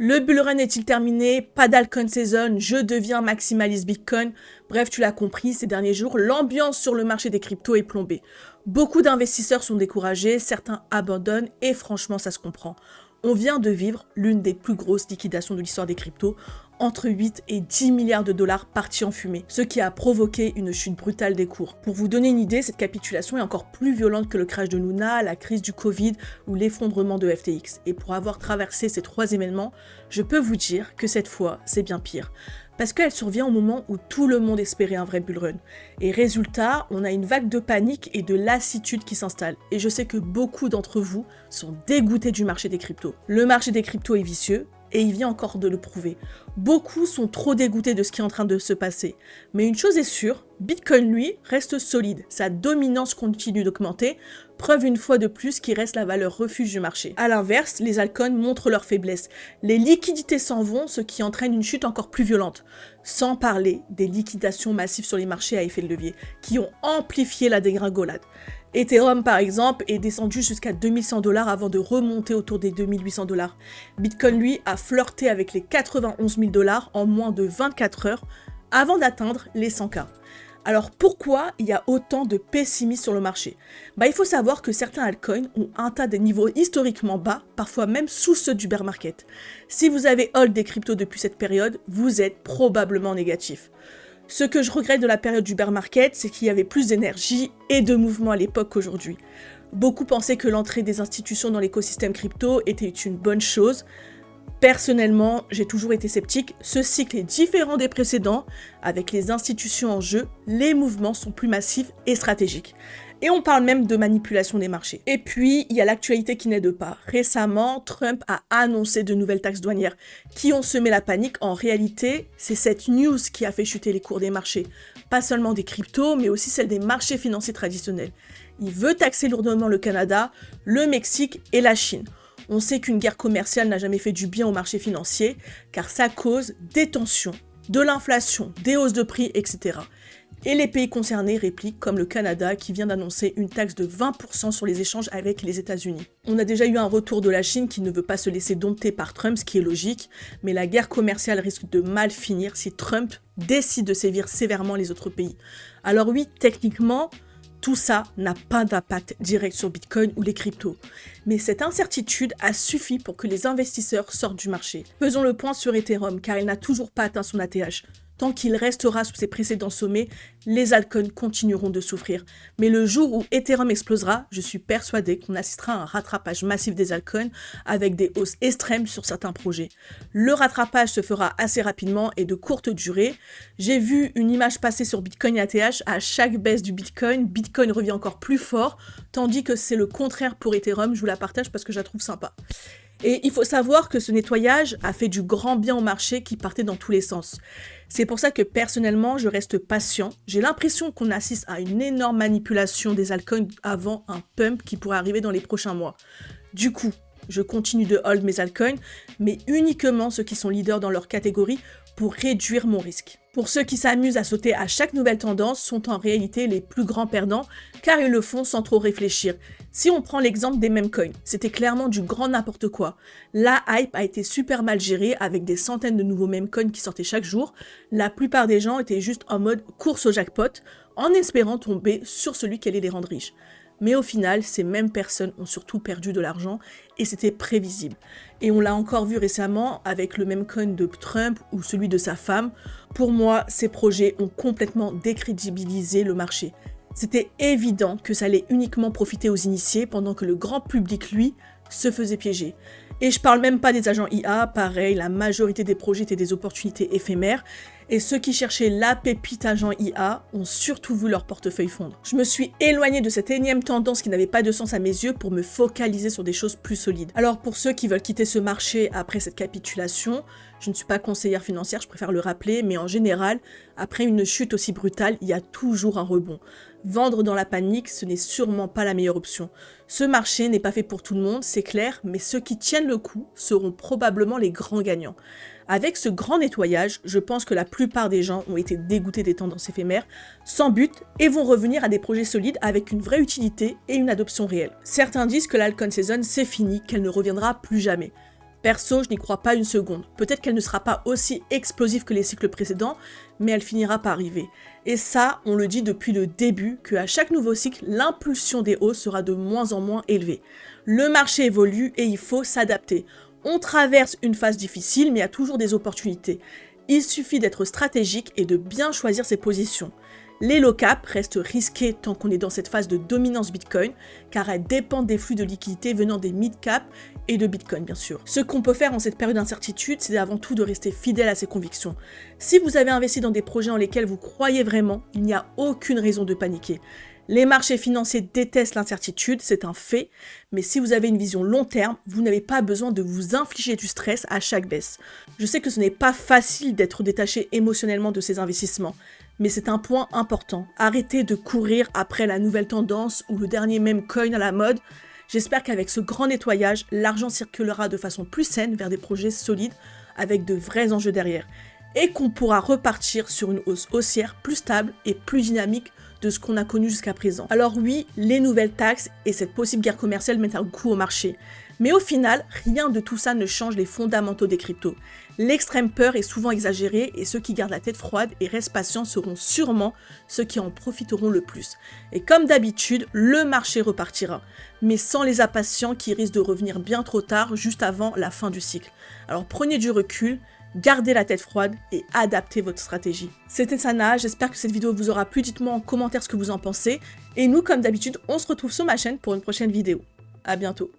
Le bull run est-il terminé? Pas d'altcoin season, je deviens maximaliste Bitcoin. Bref, tu l'as compris, ces derniers jours, l'ambiance sur le marché des cryptos est plombée. Beaucoup d'investisseurs sont découragés, certains abandonnent et franchement, ça se comprend. On vient de vivre l'une des plus grosses liquidations de l'histoire des cryptos, entre 8 et 10 milliards de dollars partis en fumée, ce qui a provoqué une chute brutale des cours. Pour vous donner une idée, cette capitulation est encore plus violente que le crash de Luna, la crise du Covid ou l'effondrement de FTX. Et pour avoir traversé ces trois événements, je peux vous dire que cette fois, c'est bien pire. Parce qu'elle survient au moment où tout le monde espérait un vrai bull run. Et résultat, on a une vague de panique et de lassitude qui s'installe. Et je sais que beaucoup d'entre vous sont dégoûtés du marché des cryptos. Le marché des cryptos est vicieux, et il vient encore de le prouver. Beaucoup sont trop dégoûtés de ce qui est en train de se passer. Mais une chose est sûre, Bitcoin lui reste solide. Sa dominance continue d'augmenter, preuve une fois de plus qu'il reste la valeur refuge du marché. A l'inverse, les altcoins montrent leur faiblesse. Les liquidités s'en vont, ce qui entraîne une chute encore plus violente. Sans parler des liquidations massives sur les marchés à effet de levier, qui ont amplifié la dégringolade. Ethereum, par exemple, est descendu jusqu'à 2100 $ avant de remonter autour des 2800 $. Bitcoin, lui, a flirté avec les 91 000 $ en moins de 24 heures avant d'atteindre les 100K. Alors pourquoi il y a autant de pessimisme sur le marché? Il faut savoir que certains altcoins ont atteint des niveaux historiquement bas, parfois même sous ceux du bear market. Si vous avez hold des cryptos depuis cette période, vous êtes probablement négatif. Ce que je regrette de la période du bear market, c'est qu'il y avait plus d'énergie et de mouvement à l'époque qu'aujourd'hui. Beaucoup pensaient que l'entrée des institutions dans l'écosystème crypto était une bonne chose. Personnellement, j'ai toujours été sceptique. Ce cycle est différent des précédents. Avec les institutions en jeu, les mouvements sont plus massifs et stratégiques. Et on parle même de manipulation des marchés. Et puis, il y a l'actualité qui n'aide pas. Récemment, Trump a annoncé de nouvelles taxes douanières qui ont semé la panique. En réalité, c'est cette news qui a fait chuter les cours des marchés. Pas seulement des cryptos, mais aussi celles des marchés financiers traditionnels. Il veut taxer lourdement le Canada, le Mexique et la Chine. On sait qu'une guerre commerciale n'a jamais fait du bien aux marchés financiers, car ça cause des tensions, de l'inflation, des hausses de prix, etc. Et les pays concernés répliquent, comme le Canada qui vient d'annoncer une taxe de 20% sur les échanges avec les États-Unis. On a déjà eu un retour de la Chine qui ne veut pas se laisser dompter par Trump, ce qui est logique, mais la guerre commerciale risque de mal finir si Trump décide de sévir sévèrement les autres pays. Alors oui, techniquement, tout ça n'a pas d'impact direct sur Bitcoin ou les cryptos. Mais cette incertitude a suffi pour que les investisseurs sortent du marché. Faisons le point sur Ethereum, car il n'a toujours pas atteint son ATH. Tant qu'il restera sous ses précédents sommets, les altcoins continueront de souffrir. Mais le jour où Ethereum explosera, je suis persuadé qu'on assistera à un rattrapage massif des altcoins avec des hausses extrêmes sur certains projets. Le rattrapage se fera assez rapidement et de courte durée. J'ai vu une image passer sur Bitcoin et ATH, à chaque baisse du Bitcoin, Bitcoin revient encore plus fort, tandis que c'est le contraire pour Ethereum. Je vous la partage parce que je la trouve sympa. Et il faut savoir que ce nettoyage a fait du grand bien au marché qui partait dans tous les sens. C'est pour ça que personnellement, je reste patient. J'ai l'impression qu'on assiste à une énorme manipulation des altcoins avant un pump qui pourrait arriver dans les prochains mois. Du coup, je continue de hold mes altcoins, mais uniquement ceux qui sont leaders dans leur catégorie pour réduire mon risque. Pour ceux qui s'amusent à sauter à chaque nouvelle tendance sont en réalité les plus grands perdants car ils le font sans trop réfléchir. Si on prend l'exemple des meme coins, c'était clairement du grand n'importe quoi. La hype a été super mal gérée avec des centaines de nouveaux meme coins qui sortaient chaque jour. La plupart des gens étaient juste en mode course au jackpot en espérant tomber sur celui qui allait les rendre riches. Mais au final, ces mêmes personnes ont surtout perdu de l'argent et c'était prévisible. Et on l'a encore vu récemment avec le meme coin de Trump ou celui de sa femme. Pour moi, ces projets ont complètement décrédibilisé le marché. C'était évident que ça allait uniquement profiter aux initiés pendant que le grand public, lui, se faisait piéger. Et je parle même pas des agents IA, pareil, la majorité des projets étaient des opportunités éphémères, et ceux qui cherchaient la pépite agent IA ont surtout vu leur portefeuille fondre. Je me suis éloignée de cette énième tendance qui n'avait pas de sens à mes yeux pour me focaliser sur des choses plus solides. Alors pour ceux qui veulent quitter ce marché après cette capitulation, je ne suis pas conseillère financière, je préfère le rappeler, mais en général, après une chute aussi brutale, il y a toujours un rebond. Vendre dans la panique, ce n'est sûrement pas la meilleure option. Ce marché n'est pas fait pour tout le monde, c'est clair, mais ceux qui tiennent le coup seront probablement les grands gagnants. Avec ce grand nettoyage, je pense que la plupart des gens ont été dégoûtés des tendances éphémères, sans but, et vont revenir à des projets solides avec une vraie utilité et une adoption réelle. Certains disent que l'altcoin season c'est fini, qu'elle ne reviendra plus jamais. Perso, je n'y crois pas une seconde. Peut-être qu'elle ne sera pas aussi explosive que les cycles précédents, mais elle finira par arriver. Et ça, on le dit depuis le début, qu'à chaque nouveau cycle, l'impulsion des hausses sera de moins en moins élevée. Le marché évolue et il faut s'adapter. On traverse une phase difficile, mais il y a toujours des opportunités. Il suffit d'être stratégique et de bien choisir ses positions. Les low cap restent risqués tant qu'on est dans cette phase de dominance Bitcoin, car elles dépendent des flux de liquidités venant des mid cap et de Bitcoin bien sûr. Ce qu'on peut faire en cette période d'incertitude, c'est avant tout de rester fidèle à ses convictions. Si vous avez investi dans des projets en lesquels vous croyez vraiment, il n'y a aucune raison de paniquer. Les marchés financiers détestent l'incertitude, c'est un fait, mais si vous avez une vision long terme, vous n'avez pas besoin de vous infliger du stress à chaque baisse. Je sais que ce n'est pas facile d'être détaché émotionnellement de ces investissements, mais c'est un point important. Arrêtez de courir après la nouvelle tendance ou le dernier meme coin à la mode. J'espère qu'avec ce grand nettoyage, l'argent circulera de façon plus saine vers des projets solides avec de vrais enjeux derrière, et qu'on pourra repartir sur une hausse haussière plus stable et plus dynamique de ce qu'on a connu jusqu'à présent. Alors oui, les nouvelles taxes et cette possible guerre commerciale mettent un coup au marché. Mais au final, rien de tout ça ne change les fondamentaux des cryptos. L'extrême peur est souvent exagérée et ceux qui gardent la tête froide et restent patients seront sûrement ceux qui en profiteront le plus. Et comme d'habitude, le marché repartira, mais sans les impatients qui risquent de revenir bien trop tard, juste avant la fin du cycle. Alors prenez du recul, gardez la tête froide et adaptez votre stratégie. C'était Sana, j'espère que cette vidéo vous aura plu, dites-moi en commentaire ce que vous en pensez. Et nous, comme d'habitude, on se retrouve sur ma chaîne pour une prochaine vidéo. À bientôt.